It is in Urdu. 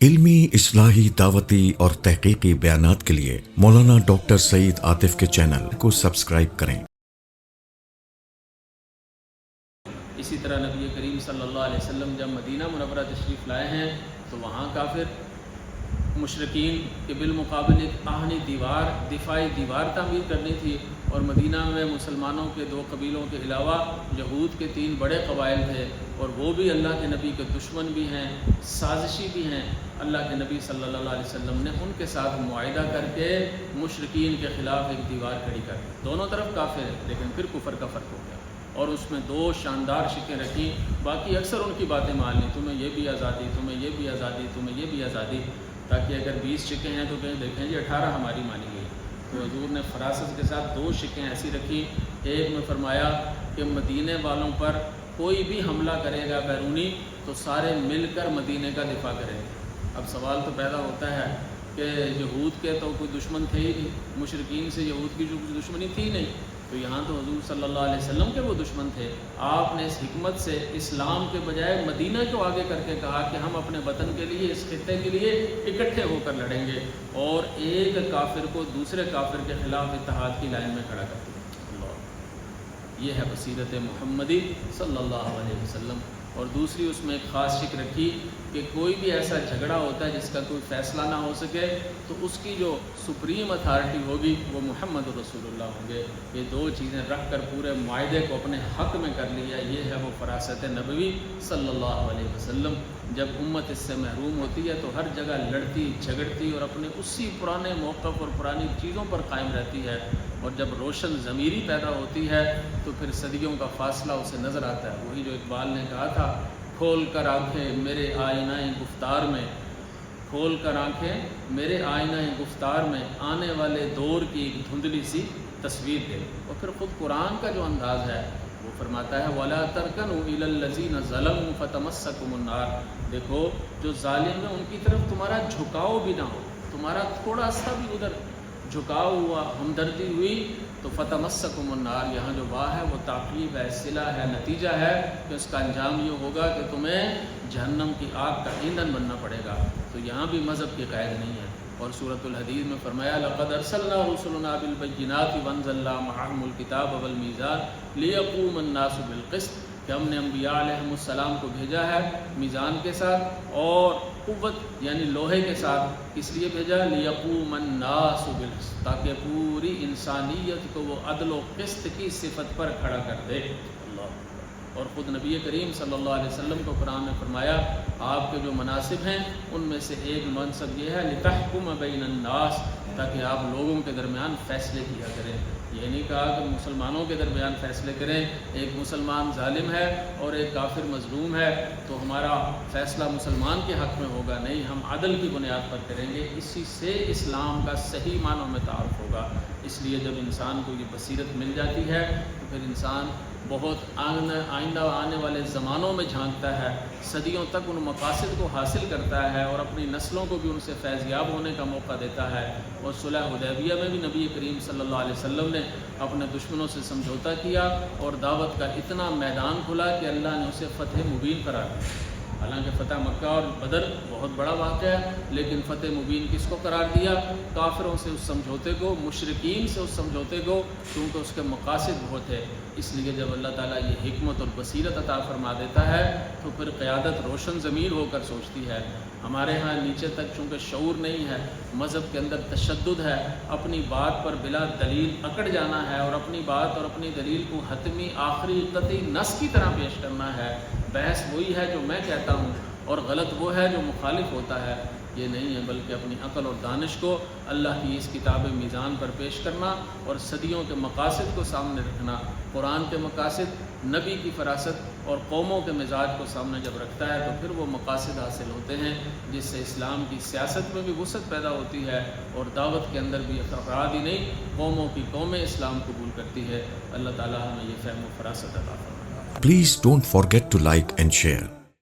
علمی، اصلاحی، دعوتی اور تحقیقی بیانات کے لیے مولانا ڈاکٹر سعید عاطف کے چینل کو سبسکرائب کریں۔ اسی طرح نبی کریم صلی اللہ علیہ وسلم جب مدینہ منورہ تشریف لائے ہیں تو وہاں کافر مشرکین کے بالمقابل ایک آہنی دیوار، دفاعی دیوار تعمیر کرنی تھی، اور مدینہ میں مسلمانوں کے 2 قبیلوں کے علاوہ یہود کے 3 بڑے قبائل تھے، اور وہ بھی اللہ کے نبی کے دشمن بھی ہیں، سازشی بھی ہیں۔ اللہ کے نبی صلی اللہ علیہ وسلم نے ان کے ساتھ معاہدہ کر کے مشرکین کے خلاف ایک دیوار کھڑی کر دی۔ دونوں طرف کافر ہیں، لیکن پھر کفر کا فرق ہو گیا، اور اس میں 2 شاندار شکیں رکھی۔ باقی اکثر ان کی باتیں مان لیں، تمہیں یہ بھی آزادی، تمہیں یہ بھی آزادی، تمہیں یہ بھی آزادی، تاکہ اگر 20 شکیں ہیں تو کہیں دیکھیں جی 18 ہماری مانی گئی۔ تو حضور نے فراست کے ساتھ 2 شکیں ایسی رکھی۔ ایک میں فرمایا کہ مدینے والوں پر کوئی بھی حملہ کرے گا بیرونی تو سارے مل کر مدینے کا دفاع کریں گے۔ اب سوال تو پیدا ہوتا ہے کہ یہود کے تو کوئی دشمن تھے ہی نہیں، مشرکین سے یہود کی جو دشمنی تھی نہیں، تو یہاں تو حضور صلی اللہ علیہ وسلم کے وہ دشمن تھے۔ آپ نے اس حکمت سے اسلام کے بجائے مدینہ کو آگے کر کے کہا کہ ہم اپنے وطن کے لیے، اس خطے کے لیے اکٹھے ہو کر لڑیں گے، اور ایک کافر کو دوسرے کافر کے خلاف اتحاد کی لائن میں کھڑا کر دیا۔ یہ ہے بصیرت محمدی صلی اللہ علیہ وسلم۔ اور دوسری اس میں ایک خاص شک رکھی کہ کوئی بھی ایسا جھگڑا ہوتا ہے جس کا کوئی فیصلہ نہ ہو سکے تو اس کی جو سپریم اتھارٹی ہوگی وہ محمد رسول اللہ ہوں گے۔ یہ 2 چیزیں رکھ کر پورے معاہدے کو اپنے حق میں کر لیا۔ یہ ہے وہ فراست نبوی صلی اللہ علیہ وسلم۔ جب امت اس سے محروم ہوتی ہے تو ہر جگہ لڑتی جھگڑتی اور اپنے اسی پرانے موقف اور پرانی چیزوں پر قائم رہتی ہے، اور جب روشن ضمیری پیدا ہوتی ہے تو پھر صدیوں کا فاصلہ اسے نظر آتا ہے۔ وہی جو اقبال نے کہا تھا، کھول کر آنکھیں میرے آئینہ گفتار میں، کھول کر آنکھیں میرے آئینہ گفتار میں، آنے والے دور کی ایک دھندلی سی تصویر دے۔ اور پھر خود قرآن کا جو انداز ہے وہ فرماتا ہے وَلَا تَرْكَنُوا إِلَى الَّذِينَ ظَلَمُوا فَتَمَسَّكُمُ النَّارُ۔ دیکھو جو ظالم ہیں ان کی طرف تمہارا جھکاؤ بھی نہ ہو، تمہارا تھوڑا سا بھی ادھر جھکاؤ ہوا، ہمدردی ہوئی تو فتمسکم النار، یہاں جو واہ ہے وہ تعقیب ہے، صلہ ہے، نتیجہ ہے کہ اس کا انجام یہ ہوگا کہ تمہیں جہنم کی آگ کا ایندھن بننا پڑے گا۔ تو یہاں بھی مذہب کی قید نہیں ہے۔ اور سورۃ الحدید میں فرمایا لقد ارسلنا رسلنا بالبینات وانزلنا معهم الکتاب والمیزان لیقوم الناس بالقسط، کہ ہم نے انبیاء علیہم السلام کو بھیجا ہے میزان کے ساتھ اور قوت یعنی لوہے کے ساتھ۔ اس لیے بھیجا لیقوم الناس بالقسط، تاکہ پوری انسانیت کو وہ عدل و قسط کی صفت پر کھڑا کر دے۔ اللہ۔ اور خود نبی کریم صلی اللہ علیہ وسلم کو قرآن نے فرمایا آپ کے جو مناصب ہیں ان میں سے ایک منصب یہ ہے لتحکم بین الناس، تاکہ آپ لوگوں کے درمیان فیصلے کیا کریں۔ یہ نہیں کہا کہ مسلمانوں کے درمیان فیصلے کریں، ایک مسلمان ظالم ہے اور ایک کافر مظلوم ہے تو ہمارا فیصلہ مسلمان کے حق میں ہوگا، نہیں، ہم عدل کی بنیاد پر کریں گے۔ اسی سے اسلام کا صحیح معنوں میں تعارف ہوگا۔ اس لیے جب انسان کو یہ بصیرت مل جاتی ہے تو پھر انسان بہت آئندہ آنے والے زمانوں میں جھانکتا ہے، صدیوں تک ان مقاصد کو حاصل کرتا ہے اور اپنی نسلوں کو بھی ان سے فیضیاب ہونے کا موقع دیتا ہے۔ اور صلح حدیبیہ میں بھی نبی کریم صلی اللہ علیہ وسلم نے اپنے دشمنوں سے سمجھوتا کیا اور دعوت کا اتنا میدان کھلا کہ اللہ نے اسے فتح مبین قرار دیا۔ حالانکہ فتح مکہ اور بدر بہت بڑا واقعہ ہے، لیکن فتح مبین کس کو قرار دیا؟ کافروں سے اس سمجھوتے کو، مشرکین سے اس سمجھوتے کو، کیونکہ اس کے مقاصد بہت ہے۔ اس لیے جب اللہ تعالیٰ یہ حکمت اور بصیرت عطا فرما دیتا ہے تو پھر قیادت روشن ضمیر ہو کر سوچتی ہے۔ ہمارے ہاں نیچے تک چونکہ شعور نہیں ہے، مذہب کے اندر تشدد ہے، اپنی بات پر بلا دلیل اکڑ جانا ہے اور اپنی بات اور اپنی دلیل کو حتمی آخری قطعی نص کی طرح پیش کرنا ہے۔ بحث وہی ہے جو میں کہتا ہوں اور غلط وہ ہے جو مخالف ہوتا ہے۔ یہ نہیں ہے، بلکہ اپنی عقل اور دانش کو اللہ کی اس کتاب میزان پر پیش کرنا اور صدیوں کے مقاصد کو سامنے رکھنا۔ قرآن کے مقاصد، نبی کی فراست اور قوموں کے مزاج کو سامنے جب رکھتا ہے تو پھر وہ مقاصد حاصل ہوتے ہیں، جس سے اسلام کی سیاست میں بھی وسعت پیدا ہوتی ہے اور دعوت کے اندر بھی افراد ہی نہیں قوموں کی قومیں اسلام قبول کرتی ہے۔ اللہ تعالیٰ ہمیں یہ فہم و فراست عطا فرمائے۔ Please don't forget to like and share.